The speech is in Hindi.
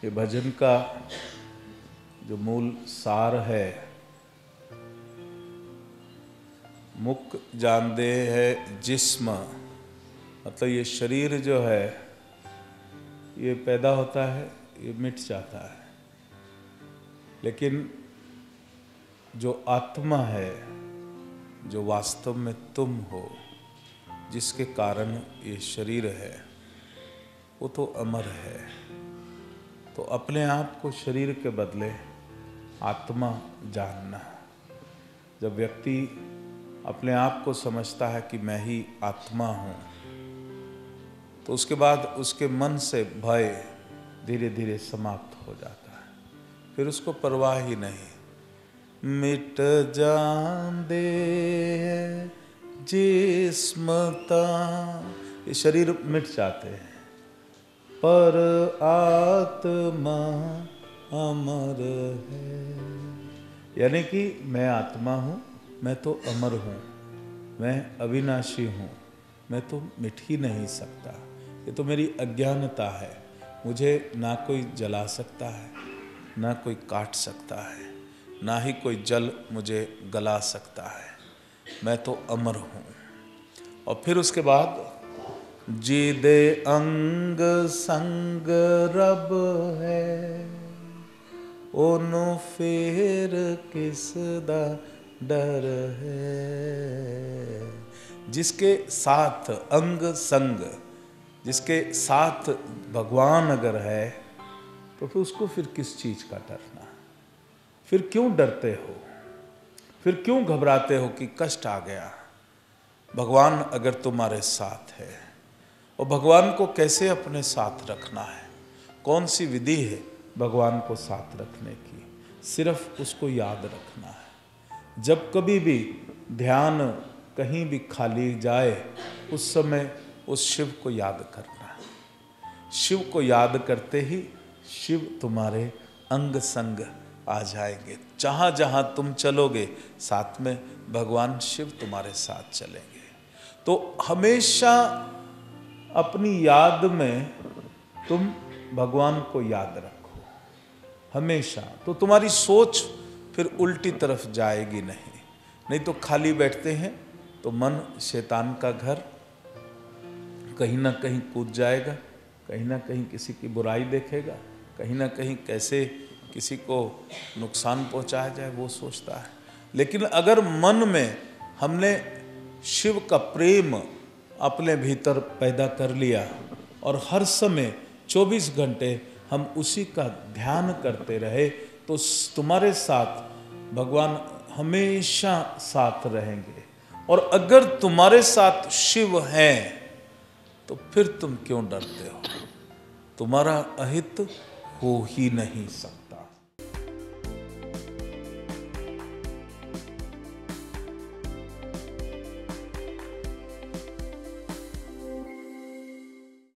ये भजन का जो मूल सार है, मुक जान दे है जिस्म, मतलब ये शरीर जो है ये पैदा होता है, ये मिट जाता है, लेकिन जो आत्मा है, जो वास्तव में तुम हो, जिसके कारण ये शरीर है, वो तो अमर है। तो अपने आप को शरीर के बदले आत्मा जानना। जब व्यक्ति अपने आप को समझता है कि मैं ही आत्मा हूँ, तो उसके बाद उसके मन से भय धीरे धीरे समाप्त हो जाता है। फिर उसको परवाह ही नहीं। मिट जान दे जिस्मता, ये शरीर मिट जाते हैं, पर आत्मा अमर है। यानी कि मैं आत्मा हूँ, मैं तो अमर हूँ, मैं अविनाशी हूँ, मैं तो मिट ही नहीं सकता। ये तो मेरी अज्ञानता है। मुझे ना कोई जला सकता है, ना कोई काट सकता है, ना ही कोई जल मुझे गला सकता है। मैं तो अमर हूँ। और फिर उसके बाद जी दे अंग संग रब है, ओनु फिर किस दा डर है। जिसके साथ अंग संग, जिसके साथ भगवान अगर है, तो फिर उसको फिर किस चीज का डरना? फिर क्यों डरते हो? फिर क्यों घबराते हो कि कष्ट आ गया? भगवान अगर तुम्हारे साथ है, और भगवान को कैसे अपने साथ रखना है, कौन सी विधि है भगवान को साथ रखने की? सिर्फ उसको याद रखना है। जब कभी भी ध्यान कहीं भी खाली जाए, उस समय उस शिव को याद करना है। शिव को याद करते ही शिव तुम्हारे अंग संग आ जाएंगे। जहाँ जहाँ तुम चलोगे, साथ में भगवान शिव तुम्हारे साथ चलेंगे। तो हमेशा अपनी याद में तुम भगवान को याद रखो, हमेशा। तो तुम्हारी सोच फिर उल्टी तरफ जाएगी नहीं तो खाली बैठते हैं तो मन शैतान का घर, कहीं ना कहीं कूद जाएगा, कहीं ना कहीं किसी की बुराई देखेगा, कहीं ना कहीं कैसे किसी को नुकसान पहुंचाया जाए वो सोचता है। लेकिन अगर मन में हमने शिव का प्रेम अपने भीतर पैदा कर लिया और हर समय 24 घंटे हम उसी का ध्यान करते रहे, तो तुम्हारे साथ भगवान हमेशा साथ रहेंगे। और अगर तुम्हारे साथ शिव हैं, तो फिर तुम क्यों डरते हो? तुम्हारा अहित हो ही नहीं सकता।